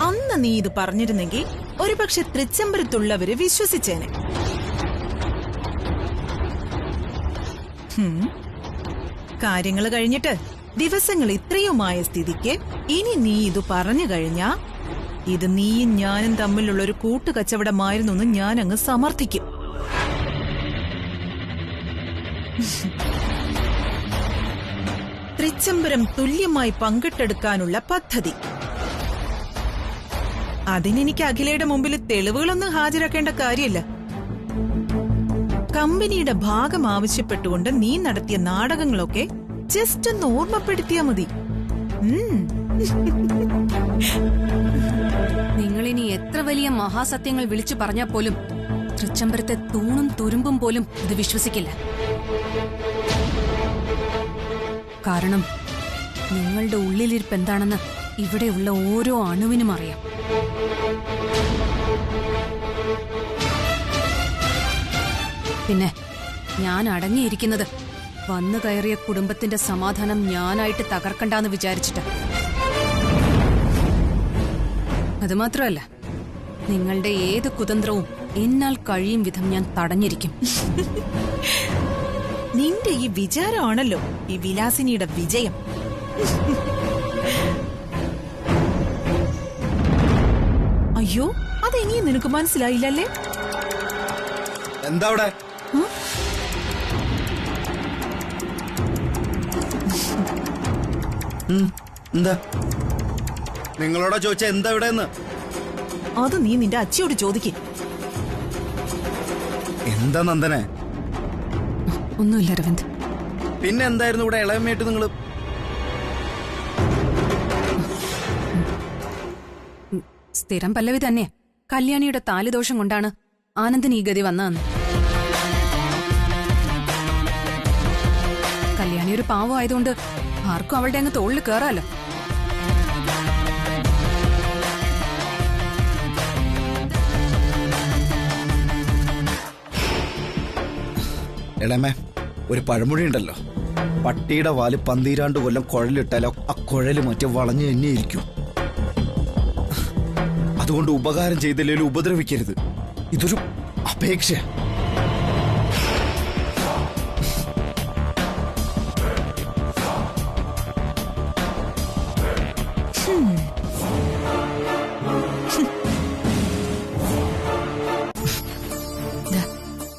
അന്ന് നീ ഇത് പറഞ്ഞിരുന്നെങ്കിൽ ഒരുപക്ഷെ തൃച്ചംബരത്തുള്ളവര് വിശ്വസിച്ചേനെ. കാര്യങ്ങൾ കഴിഞ്ഞിട്ട് ദിവസങ്ങൾ ഇത്രയുമായ സ്ഥിതിക്ക് ഇനി നീ ഇത് പറഞ്ഞു കഴിഞ്ഞാ ഇത് നീയും ഞാനും തമ്മിലുള്ള ഒരു കൂട്ടുകച്ചവടമായിരുന്നു എന്ന് ഞാൻ അങ്ങ് സമർത്ഥിക്കും. തൃച്ചംബരം തുല്യമായി പങ്കിട്ടെടുക്കാനുള്ള പദ്ധതി. അതിനെനിക്ക് അഖിലയുടെ മുമ്പിൽ തെളിവുകളൊന്നും ഹാജരാക്കേണ്ട കാര്യമില്ല. കമ്പനിയുടെ ഭാഗം ആവശ്യപ്പെട്ടുകൊണ്ട് നീ നടത്തിയ നാടകങ്ങളൊക്കെ ജസ്റ്റ് ഒന്ന് ഓർമ്മപ്പെടുത്തിയാ മതി. നിങ്ങളിനി എത്ര വലിയ മഹാസത്യങ്ങൾ വിളിച്ചു പറഞ്ഞാൽ പോലും തൃച്ചംബരത്തെ തൂണും തുരുമ്പും പോലും ഇത് വിശ്വസിക്കില്ല. കാരണം നിങ്ങളുടെ ഉള്ളിലിരിപ്പ് എന്താണെന്ന് ഇവിടെയുള്ള ഓരോ അണുവിനും അറിയാം. പിന്നെ ഞാൻ അടങ്ങിയിരിക്കുന്നത് വന്നു കയറിയ കുടുംബത്തിന്റെ സമാധാനം ഞാനായിട്ട് തകർക്കണ്ടെന്ന് വിചാരിച്ചിട്ട്. അതുമാത്രമല്ല, നിങ്ങളുടെ ഏത് കുതന്ത്രവും എന്നാൽ കഴിയും വിധം ഞാൻ തടഞ്ഞിരിക്കും. നിന്റെ ഈ വിചാരമാണല്ലോ ഈ വിലാസിനിയുടെ വിജയം. അയ്യോ, അതെനിയും നിനക്ക് മനസ്സിലായില്ലല്ലേ? എന്താ അവിടെ? എന്താ നിങ്ങളോടാ ചോദിച്ച എന്താ ഇവിടെ? അത് നീ നിന്റെ അച്ഛയോട് ചോദിക്കും. എന്താ നന്ദനെ? ഒന്നുമില്ല രവിന്ദ്. പിന്നെ എന്തായിരുന്നു ഇവിടെ ഇളയമ്മയായിട്ട് നിങ്ങള്? സ്ഥിരം പല്ലവി തന്നെ. കല്യാണിയുടെ താലിദോഷം കൊണ്ടാണ് ആനന്ദിന് ഈ ഗതി വന്നതെന്ന്. കല്യാണി ഒരു പാവമായതുകൊണ്ട് ആർക്കും അവളുടെ അങ്ങ് തോളിൽ കേറാലോ. ഇളമേ, ഒരു പഴമൊഴി ഉണ്ടല്ലോ, പട്ടിയുടെ വാല് 12 കൊല്ലം കുഴലിട്ടാലോ ആ കുഴല് മറ്റേ വളഞ്ഞു തന്നെയിരിക്കും. അതുകൊണ്ട് ഉപകാരം ചെയ്തില്ലേലും ഉപദ്രവിക്കരുത്. ഇതൊരു അപേക്ഷ.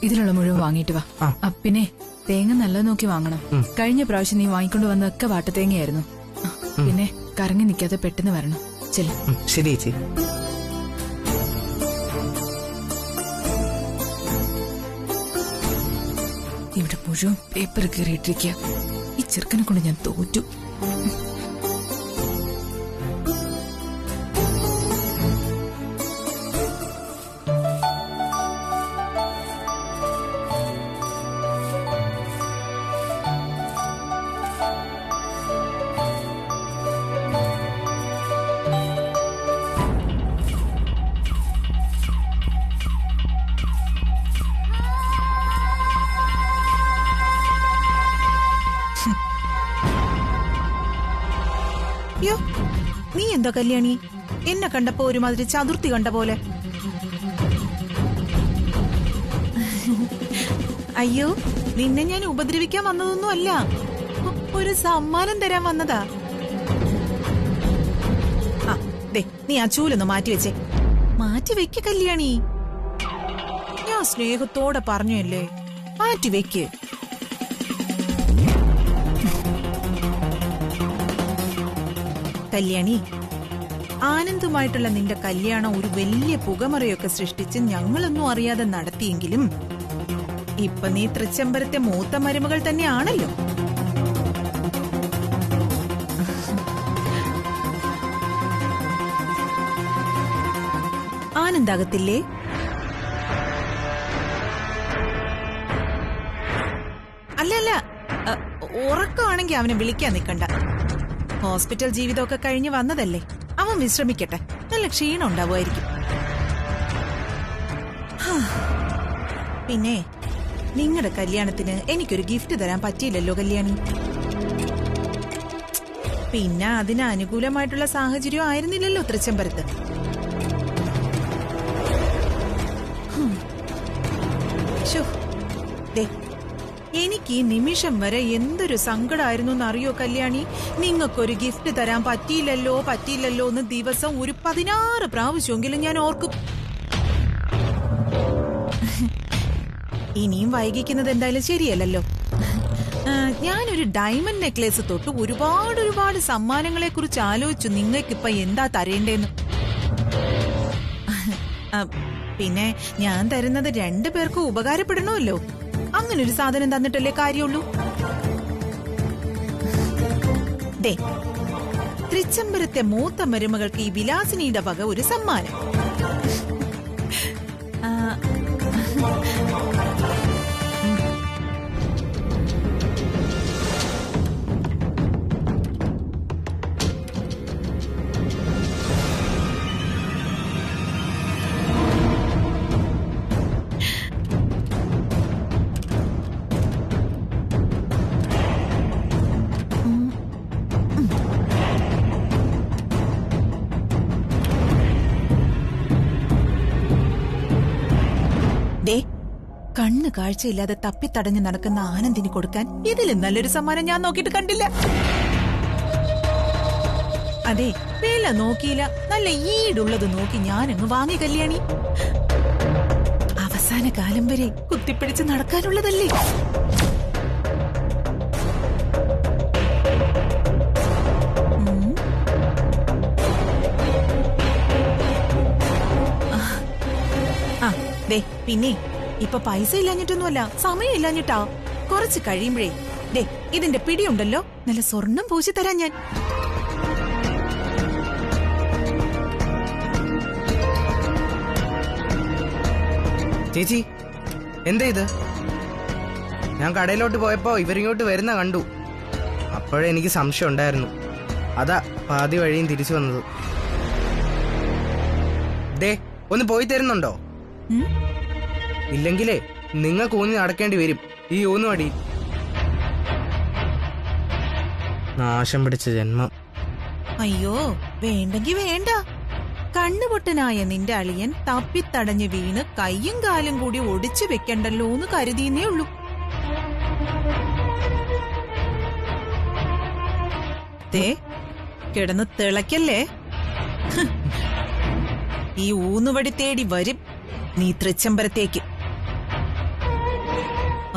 ഇതിലുള്ള മുഴുവൻ വാങ്ങിയിട്ട് വാ. പിന്നെ തേങ്ങ നല്ലത് നോക്കി വാങ്ങണം. കഴിഞ്ഞ പ്രാവശ്യം നീ വാങ്ങിക്കൊണ്ട് വന്നതൊക്കെ വാട്ടത്തേങ്ങയായിരുന്നു. പിന്നെ കറങ്ങി നിൽക്കാതെ പെട്ടെന്ന് വരണം. ചെല്ല്. ശരി ചേച്ചി. ഇവിടെ മുഴുവൻ പേപ്പർ കയറിയിട്ടിരിക്കുക. ഈ ചെറുക്കനെ കൊണ്ട് ഞാൻ തോറ്റു. യോ, നീ എന്താ കല്യാണി എന്നെ കണ്ടപ്പോ ഒരുമാതിരി ചതുർത്തി കണ്ട പോലെ? അയ്യോ, നിന്നെ ഞാൻ ഉപദ്രവിക്കാൻ വന്നതൊന്നും അല്ല, ഒരു സമ്മാനം തരാൻ വന്നതാ. ആ ദേ, നീ ആ ചൂലൊന്ന് മാറ്റിവെച്ചേ. മാറ്റിവെക്ക് കല്യാണി, ഞാൻ സ്നേഹത്തോടെ പറഞ്ഞല്ലേ, മാറ്റിവെക്ക്. കല്യാണി, ആനന്ദുമായിട്ടുള്ള നിന്റെ കല്യാണം ഒരു വലിയ പുകമറയൊക്കെ സൃഷ്ടിച്ച് ഞങ്ങളൊന്നും അറിയാതെ നടത്തിയെങ്കിലും ഇപ്പൊ നീ തൃച്ചംബരത്തെ മൂത്ത മരുമകൾ തന്നെയാണല്ലോ. ആനന്ദാകത്തില്ലേ? അല്ല, ഉറക്കമാണെങ്കി അവനെ വിളിക്കാൻ നിൽക്കണ്ട. ഹോസ്പിറ്റൽ ജീവിതമൊക്കെ കഴിഞ്ഞ് വന്നതല്ലേ, അവൻ വിശ്രമിക്കട്ടെ. നല്ല ക്ഷീണം ഉണ്ടാവുമായിരിക്കും. പിന്നെ നിങ്ങളുടെ കല്യാണത്തിന് എനിക്കൊരു ഗിഫ്റ്റ് തരാൻ പറ്റിയില്ലല്ലോ കല്യാണി. പിന്നെ അതിന് അനുകൂലമായിട്ടുള്ള സാഹചര്യം ആയിരുന്നില്ലല്ലോ തൃച്ചംബരത്ത്. ശ്ശോ, ദേ, എനിക്ക് ഈ നിമിഷം വരെ എന്തൊരു സങ്കടമായിരുന്നു എന്നറിയോ കല്യാണി. നിങ്ങൾക്കൊരു ഗിഫ്റ്റ് തരാൻ പറ്റിയില്ലല്ലോ എന്ന് ദിവസം ഒരു 16 പ്രാവശ്യമെങ്കിലും ഞാൻ ഓർക്കും. ഇനിയും വൈകിക്കുന്നത് എന്തായാലും ശരിയല്ലല്ലോ. ഞാനൊരു ഡയമണ്ട് നെക്ലേസ് തൊട്ട് ഒരുപാട് സമ്മാനങ്ങളെ കുറിച്ച് ആലോചിച്ചു നിങ്ങൾക്കിപ്പൊ എന്താ തരേണ്ടേന്ന്. പിന്നെ ഞാൻ തരുന്നത് 2 പേർക്കും ഉപകാരപ്പെടണമല്ലോ. അങ്ങനൊരു സാധനം തന്നിട്ടല്ലേ കാര്യമുള്ളൂ. ദേ, തൃച്ചംബരത്തെ മൂത്ത മരുമകൾക്ക് ഈ വിലാസിനിയുടെ വക ഒരു സമ്മാനം. കണ്ണ് കാഴ്ചയില്ലാതെ തപ്പിത്തടഞ്ഞു നടക്കുന്ന ആനന്ദിന് കൊടുക്കാൻ ഇതിലും നല്ലൊരു സമ്മാനം ഞാൻ നോക്കിയിട്ട് കണ്ടില്ല. അതെ, വില നോക്കിയില്ല, നല്ല ഈടുള്ളത് നോക്കി ഞാനങ്ങ് വാങ്ങി കല്യാണി. അവസാന കാലം വരെ കുത്തിപ്പിടിച്ച് നടക്കാനുള്ളതല്ലേ. പിന്നെ ഇപ്പൊ പൈസ ഇല്ലാഞ്ഞിട്ടൊന്നുമല്ല, സമയം ഇല്ലാഞ്ഞിട്ടാ. കുറച്ച് കഴിയുമ്പഴേ ദേ ഇതിന്റെ പിടിയുണ്ടല്ലോ, നല്ല സ്വർണം പൂശി തരാൻ ഞാൻ. ചേച്ചി, എന്താ ഇത്? ഞാൻ കടയിലോട്ട് പോയപ്പോ ഇവരിങ്ങോട്ട് വരുന്ന കണ്ടു. അപ്പോഴേ എനിക്ക് സംശയം ഉണ്ടായിരുന്നു. അതാ പാതി വഴിയും തിരിച്ചു വന്നത്. ദേ, ഒന്ന് പോയി തരുന്നുണ്ടോ? ഇല്ലെങ്കിലേ നിങ്ങൾക്ക് ഊന്നി നടക്കേണ്ടി വരും ഈ ഊന്നുവടി. നാശം പിടിച്ച ജന്മം. അയ്യോ, വേണ്ടെങ്കി വേണ്ട. കണ്ണുപൊട്ടനായ നിന്റെ അളിയൻ തപ്പിത്തടഞ്ഞ് വീണ് കയ്യും കാലും കൂടി ഒടിച്ചു വെക്കണ്ടല്ലോ എന്ന് കരുതിയെന്നേ ഉള്ളൂ. ദേ, കിടന്ന് തിളയ്ക്കല്ലേ. ഈ ഊന്നുവടി തേടി വരും നീ തൃച്ചംബരത്തേക്ക്.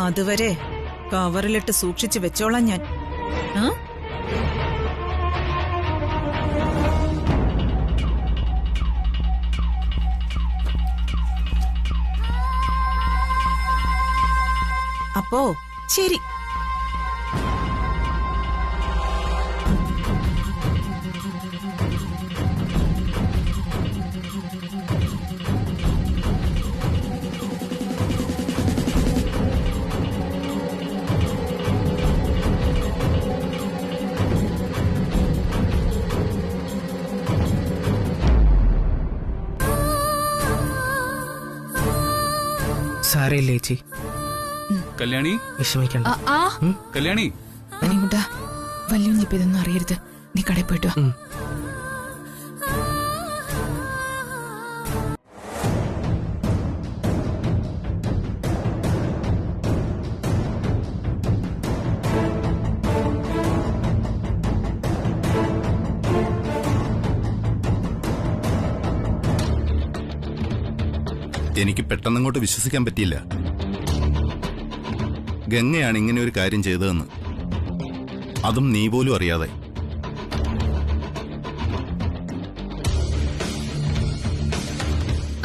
അതുവരെ കവറിലിട്ട് സൂക്ഷിച്ചു വെച്ചോളാം ഞാൻ. അപ്പോ ശരി. സാരയില്ലേ ചേച്ചി, കല്യാണി വിഷമിക്കണ്ട. കല്യാണി, അനിമുട്ടാ, വല്യുണ്ണിപ്പ് ഇതൊന്നും അറിയരുത്. നീ കടയിൽ പോയിട്ട് വാ. എനിക്ക് പെട്ടെന്നങ്ങോട്ട് വിശ്വസിക്കാൻ പറ്റിയില്ല ഗംഗയാണ് ഇങ്ങനെ ഒരു കാര്യം ചെയ്തതെന്ന്. അതും നീ പോലും അറിയാതെ.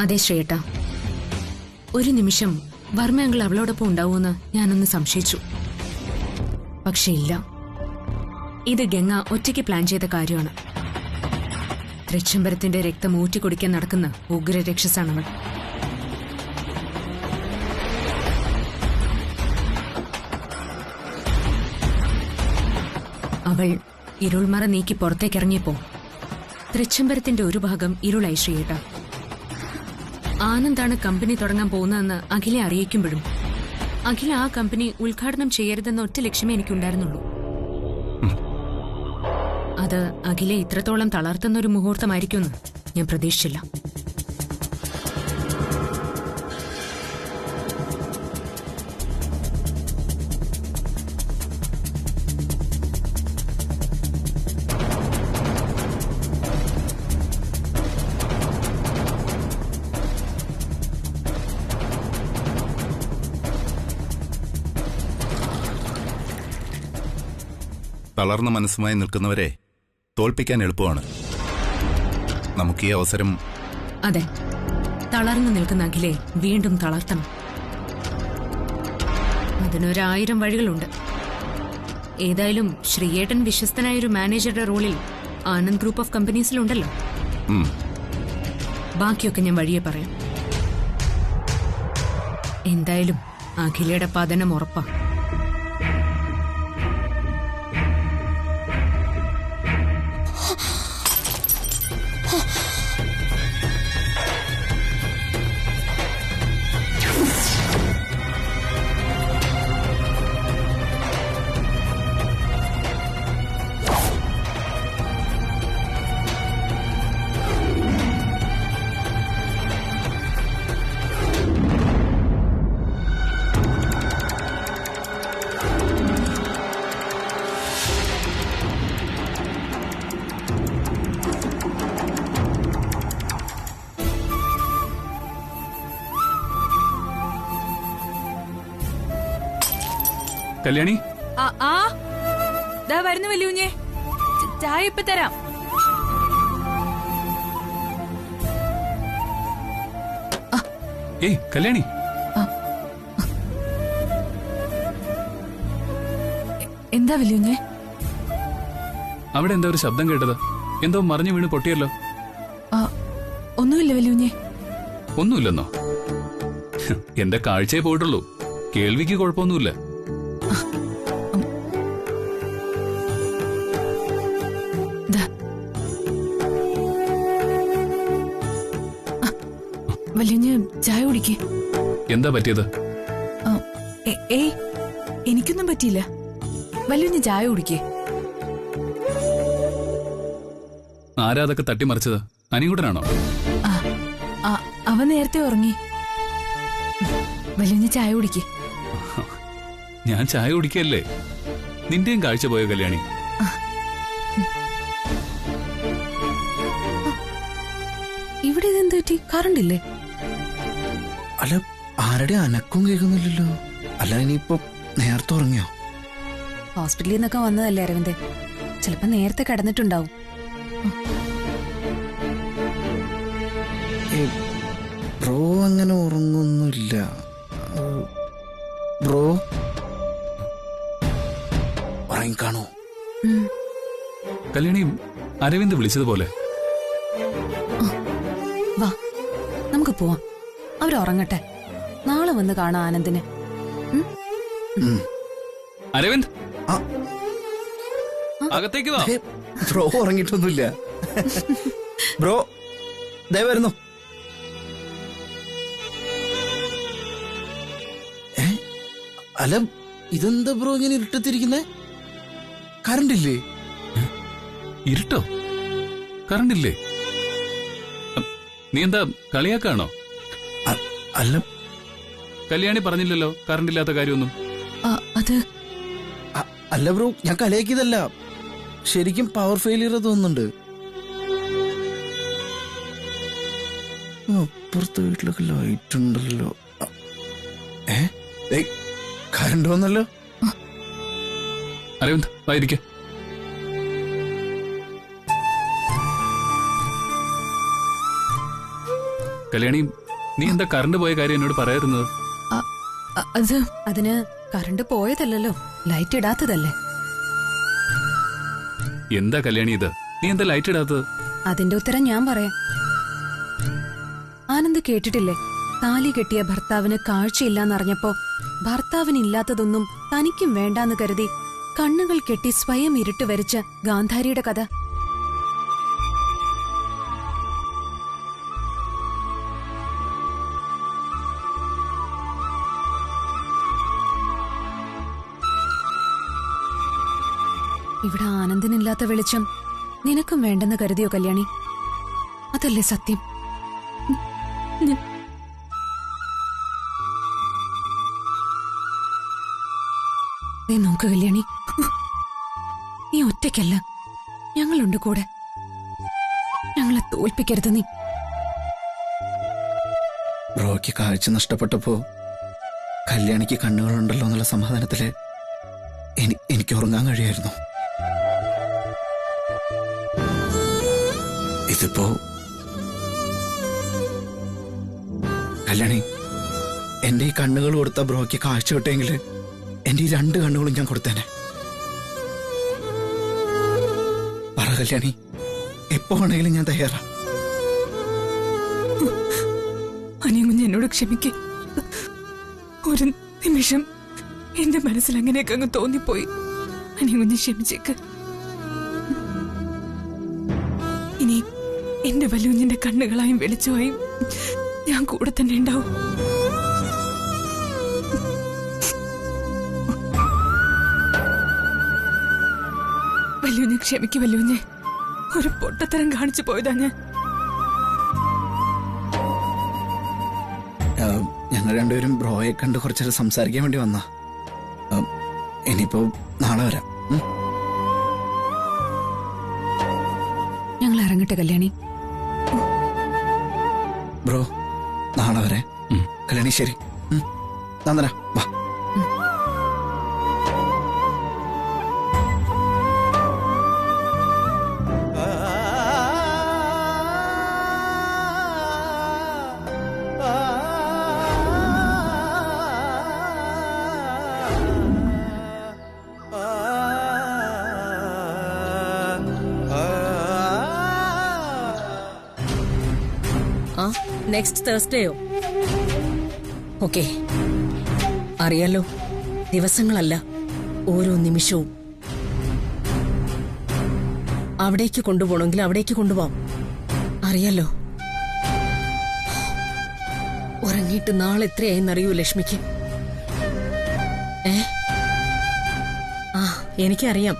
അതെ ശ്രേയേട്ട, ഒരു നിമിഷം വർമ്മയങ്ങൾ അവളോടൊപ്പം ഉണ്ടാവുമെന്ന് ഞാനൊന്ന് സംശയിച്ചു. പക്ഷെ ഇല്ല, ഇത് ഗംഗ ഒറ്റയ്ക്ക് പ്ലാൻ ചെയ്ത കാര്യമാണ്. തൃച്ചംബരത്തിന്റെ രക്തം ഊറ്റിക്കുടിക്കാൻ നടക്കുന്ന ഉഗ്രരക്ഷസാണവൾ. അവൾ ഇരുൾമറ നീക്കി പുറത്തേക്കിറങ്ങിയപ്പോ തൃച്ചംബരത്തിന്റെ ഒരു ഭാഗം ഇരുളായി ശ്രീയേട്ട. ആനന്ദാണ് കമ്പനി തുടങ്ങാൻ പോകുന്നതെന്ന് അഖിലെ അറിയിക്കുമ്പോഴും അഖില ആ കമ്പനി ഉദ്ഘാടനം ചെയ്യരുതെന്ന ഒറ്റ ലക്ഷ്യമേ എനിക്കുണ്ടായിരുന്നുള്ളൂ. അത് അഖിലെ ഇത്രത്തോളം തളർത്തുന്ന ഒരു മുഹൂർത്തമായിരിക്കുമെന്ന് ഞാൻ പ്രതീക്ഷിച്ചില്ല. തളർന്ന മനസ്സുമായി നിൽക്കുന്നവരെ തോൽപ്പിക്കാൻ എളുപ്പമാണ്. നമുക്ക് ഈ അവസരം അതെ, തളർന്നു നിൽക്കുന്ന അഖിലെ വീണ്ടും തളർത്തണം. അതിനൊരായിരം വഴികളുണ്ട്. ഏതായാലും ശ്രീയേട്ടൻ വിശ്വസ്തനായൊരു മാനേജറുടെ റോളിൽ ആനന്ദ് ഗ്രൂപ്പ് ഓഫ് കമ്പനീസിലുണ്ടല്ലോ. ബാക്കിയൊക്കെ ഞാൻ വഴിയെ പറയാം. എന്തായാലും അഖിലയുടെ പതനം ഉറപ്പാ. കല്യാണി, വരുന്നു വല്യൂഞ്ഞേ. ചായ ഇപ്പൊ തരാം. ഏയ് കല്യാണി, എന്താ വല്യൂഞ്ഞേ? അവിടെ എന്താ ഒരു ശബ്ദം കേട്ടത്? എന്തോ മറിഞ്ഞു വീണ് പൊട്ടിയല്ലോ. ഒന്നുമില്ല വല്യൂഞ്ഞേ. ഒന്നുമില്ലെന്നോ? എന്റെ കാഴ്ചയെ പോയിട്ടുള്ളൂ, കേൾവിക്ക് കുഴപ്പമൊന്നുമില്ല. വല്യൂഞ്ഞ് ചായ കുടിക്കേ. എന്താ പറ്റിയത്? ഏയ് എനിക്കൊന്നും പറ്റിയില്ല. വല്യൂഞ്ഞ് ചായ കുടിക്കേ. ആരാ അതൊക്കെ തട്ടിമറിച്ചത്? അനികൂട്ടനാണോ? അവൻ നേരത്തെ ഉറങ്ങി. വല്യൂഞ്ഞ് ചായ കുടിക്കേ. ഞാൻ ചായ കുടിക്കല്ലേ. നിന്റെയും കാഴ്ച പോയോ കല്യാണി? ഇവിടെ ഇതെന്ത് പറ്റി? കറണ്ട് ഇല്ലേ? അല്ല, ആരുടെ അനക്കവും കേൾക്കുന്നില്ലല്ലോ. അല്ല, ഇനിയിപ്പോ നേരത്തെ ഉറങ്ങിയോ? ഹോസ്പിറ്റലിൽ നിന്നൊക്കെ വന്നതല്ലേ അരവിന്ദ്, ചിലപ്പോ നേരത്തെ കിടന്നിട്ടുണ്ടാവും. ബ്രോ അങ്ങനെ ഉറങ്ങൊന്നുമില്ല. ബ്രോ ഉറങ്ങിക്കാണോ? കല്യാണി, അരവിന്ദ് വിളിച്ചതുപോലെ. വാ നമുക്ക് പോവാം, അവരുറങ്ങട്ടെ. നാളെ വന്ന് കാണാം ആനന്ദിന്. അരവിന്ദ്, അകത്തേക്ക് വാ. ബ്രോ ഉറങ്ങിയിട്ടൊന്നുമില്ല. ബ്രോ ദേ വരുന്നു. അല്ല, ഇതെന്താ ബ്രോ ഇങ്ങനെ ഇരുട്ടത്തിരിക്കുന്നേ? കറണ്ട് ഇല്ലേ? ഇരുട്ടോ? കറണ്ട് ഇല്ലേ? നീ എന്താ കളിയാക്കാണോ? അല്ല, കല്യാണി പറഞ്ഞില്ലല്ലോ കറണ്ട് ഇല്ലാത്ത കാര്യമൊന്നും. അത് അല്ല ബ്രോ, ഞാൻ കളിയാക്കിയതല്ല. ശരിക്കും പവർ ഫെയിലിയർ തോന്നുന്നുണ്ട്. അപ്പുറത്തെ വീട്ടിലൊക്കെ ലൈറ്റ് ഉണ്ടല്ലോ. കറണ്ട് വന്നല്ലോ. അരവിന്ദ് വായിരിക്ക. കല്യാണി, നീ എന്താ കറണ്ട് പോയ കാര്യം എന്നോട് പറയാറുന്നത്? അതിന് കറണ്ട് പോയതല്ലോ, ലൈറ്റ് ഇടാത്തതല്ലേ. എന്താ കല്യാണി ഇത്? നീ എന്താ ലൈറ്റ് ഇടാത്തത്? അതിന്റെ ഉത്തരം ഞാൻ പറയാം. ആനന്ദ് കേട്ടിട്ടില്ലേ, താലി കെട്ടിയ ഭർത്താവിന് കാഴ്ചയില്ലാന്നറിഞ്ഞപ്പോ ഭർത്താവിനില്ലാത്തതൊന്നും തനിക്കും വേണ്ടാന്ന് കരുതി കണ്ണുകൾ കെട്ടി സ്വയം ഇരുട്ട് വരച്ച ഗാന്ധാരിയുടെ കഥ. ഇവിടെ ആനന്ദിനില്ലാത്ത വെളിച്ചം നിനക്കും വേണ്ടെന്ന് കരുതിയോ കല്യാണി? അതല്ലേ സത്യം? നീ നോക്ക് കല്യാണി, നീ ഒറ്റയ്ക്കല്ല, ഞങ്ങളുണ്ട് കൂടെ. ഞങ്ങളെ തോൽപ്പിക്കരുത് നീ. ബ്രോയ്ക്ക് കാഴ്ച നഷ്ടപ്പെട്ടപ്പോ കല്യാണിക്ക് കണ്ണുകളുണ്ടല്ലോ എന്നുള്ള സമാധാനത്തില് എനിക്ക് ഉറങ്ങാൻ കഴിയായിരുന്നു. ഇതിപ്പോ കല്യാണി, എന്റെ ഈ കണ്ണുകൾ കൊടുത്ത ബ്രോയ്ക്ക് കാഴ്ച കിട്ടിയെങ്കിൽ എന്റെ ഈ 2 കണ്ണുകളും ഞാൻ കൊടുത്തേനെ. പറ കല്യാണി, എപ്പോ വേണമെങ്കിലും ഞാൻ തയ്യാറാ. അനിയൻ എന്നോട് ക്ഷമിക്കേ. ഒരു നിമിഷം എന്റെ മനസ്സിൽ അങ്ങനെയൊക്കെ അങ്ങ് തോന്നിപ്പോയി. അനിയൻ ക്ഷമിച്ചേക്ക്. ഇനി എന്റെ വല്യുഞ്ഞിന്റെ കണ്ണുകളായും വെളിച്ചമായും ഞാൻ കൂടെ തന്നെ ഉണ്ടാവും. വല്യുഞ്ഞെ ക്ഷമിക്ക് വല്യുഞ്ഞെ. ഒരു പൊട്ടത്തരം കാണിച്ചു പോയതാ ഞാൻ. ഞങ്ങൾ രണ്ടുപേരും ബ്രോയെ കണ്ട് കുറച്ചേരം സംസാരിക്കാൻ വേണ്ടി വന്നാ. ഇനിയിപ്പോ നാളെ വരാം. ഞങ്ങൾ ഇറങ്ങട്ടെ കല്യാണി. ബ്രോ നാളെ വരെ. കല്യാണി ശരി. നന്ദന വാ. നെക്സ്റ്റ് തേഴ്സ്ഡേയോ? ഓക്കെ. അറിയാലോ, ദിവസങ്ങളല്ല, ഓരോ നിമിഷവും. അവിടേക്ക് കൊണ്ടുപോകണമെങ്കിൽ അവിടേക്ക് കൊണ്ടുപോവാം. അറിയാലോ. ഉറങ്ങിയിട്ട് നാളെ എത്രയായെന്നറിയൂ ലക്ഷ്മിക്ക്? എനിക്കറിയാം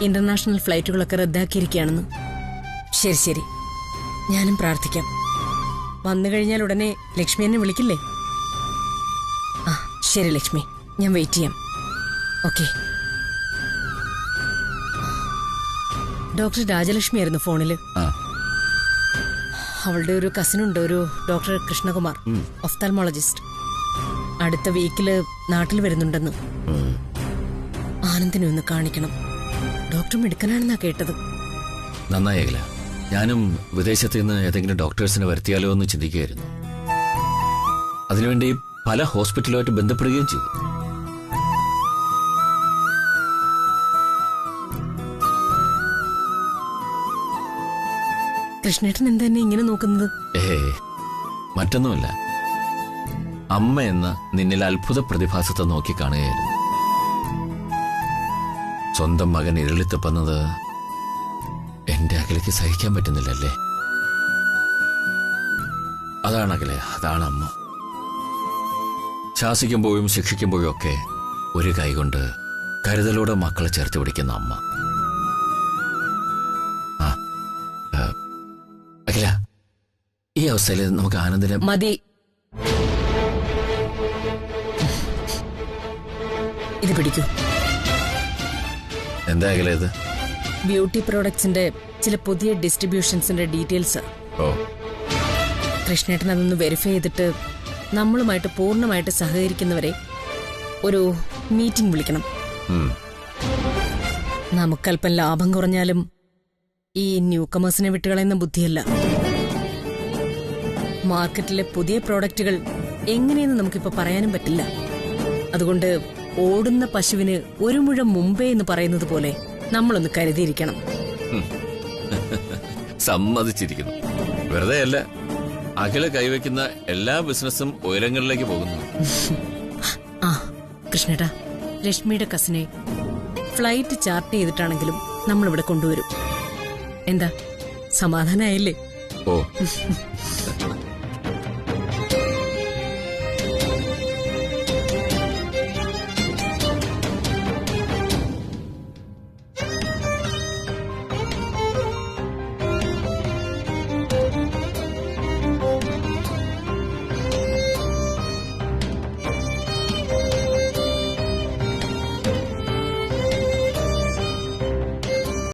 ഇന്റർനാഷണൽ ഫ്ലൈറ്റുകളൊക്കെ റദ്ദാക്കിയിരിക്കുകയാണെന്ന്. ശരി ശരി, ഞാനും പ്രാർത്ഥിക്കാം. വന്നു കഴിഞ്ഞാൽ ഉടനെ ലക്ഷ്മി എന്നെ വിളിക്കില്ലേ? ശരി ലക്ഷ്മി, ഞാൻ വെയിറ്റ് ചെയ്യാം. ഓക്കെ. ഡോക്ടർ രാജലക്ഷ്മി ആയിരുന്നു ഫോണില്. അവളുടെ ഒരു കസിനുണ്ട്, ഒരു ഡോക്ടർ കൃഷ്ണകുമാർ, ഒഫ്താൽമോളജിസ്റ്റ്. അടുത്ത വീക്കില് നാട്ടിൽ വരുന്നുണ്ടെന്ന്. ആനന്ദിനെ ഒന്ന് കാണിക്കണം. ഡോക്ടർ മിടുക്കനാണെന്നാ കേട്ടത്. നന്നായില്ല. ഞാനും വിദേശത്ത് നിന്ന് ഏതെങ്കിലും ഡോക്ടേഴ്സിനെ വരുത്തിയാലോ എന്ന് ചിന്തിക്കുകയായിരുന്നു. അതിനുവേണ്ടി പല ഹോസ്പിറ്റലുമായിട്ട് ബന്ധപ്പെടുകയും ചെയ്തു. കൃഷ്ണേട്ടൻ എന്താ എന്നെ ഇങ്ങനെ നോക്കുന്നത്? മറ്റൊന്നുമല്ല, അമ്മ എന്ന നിന്നിൽ അത്ഭുത പ്രതിഭാസത്തെ നോക്കി കാണുകയായിരുന്നു. സ്വന്തം മകൻ ഇരുളിത്തപ്പുന്നത് എന്റെ അകലേക്ക് സഹിക്കാൻ പറ്റുന്നില്ലല്ലേ? അതാണ് അകലെ, അതാണ് അമ്മ. ശാസിക്കുമ്പോഴും ശിക്ഷിക്കുമ്പോഴും ഒക്കെ ഒരു കൈകൊണ്ട് കരുതലോടെ മക്കളെ ചേർത്ത് പിടിക്കുന്ന അമ്മ. അഖില, ഈ അവസ്ഥയിൽ നമുക്ക് ആനന്ദിനെ മതി. ഇത് പിടിക്കൂ. എന്താ അഖില ഇത്? ബ്യൂട്ടി പ്രോഡക്ട്സിന്റെ ചില പുതിയ ഡിസ്ട്രിബ്യൂഷൻസിന്റെ ഡീറ്റെയിൽസ്. കൃഷ്ണേട്ടൻ അതൊന്ന് വെരിഫൈ ചെയ്തിട്ട് നമ്മളുമായിട്ട് പൂർണ്ണമായിട്ട് സഹകരിക്കുന്നവരെ ഒരു മീറ്റിംഗ് വിളിക്കണം. നമുക്കല്പം ലാഭം കുറഞ്ഞാലും ഈ ന്യൂ കമേഴ്സിനെ വിട്ടുകളയുന്ന ബുദ്ധിയല്ല. മാർക്കറ്റിലെ പുതിയ പ്രോഡക്റ്റുകൾ എങ്ങനെയെന്ന് നമുക്കിപ്പോ പറയാനും പറ്റില്ല. അതുകൊണ്ട് ഓടുന്ന പശുവിന് ഒരു മുഴം മുമ്പേ എന്ന് പറയുന്നത് പോലെ നമ്മളൊന്ന് കരുതിയിരിക്കണം. സമ്മതിച്ചിരിക്കുന്നു. വെറുതെ അല്ല, അഖില കൈവയ്ക്കുന്ന എല്ലാ ബിസിനസ്സും ഉയരങ്ങളിലേക്ക് പോകുന്നു. കൃഷ്ണേട്ടാ, ലക്ഷ്മിയുടെ കസിനെ ഫ്ലൈറ്റ് ചാർട്ട് ചെയ്തിട്ടാണെങ്കിലും നമ്മളിവിടെ കൊണ്ടുവരും. എന്താ, സമാധാനായില്ലേ? ഓ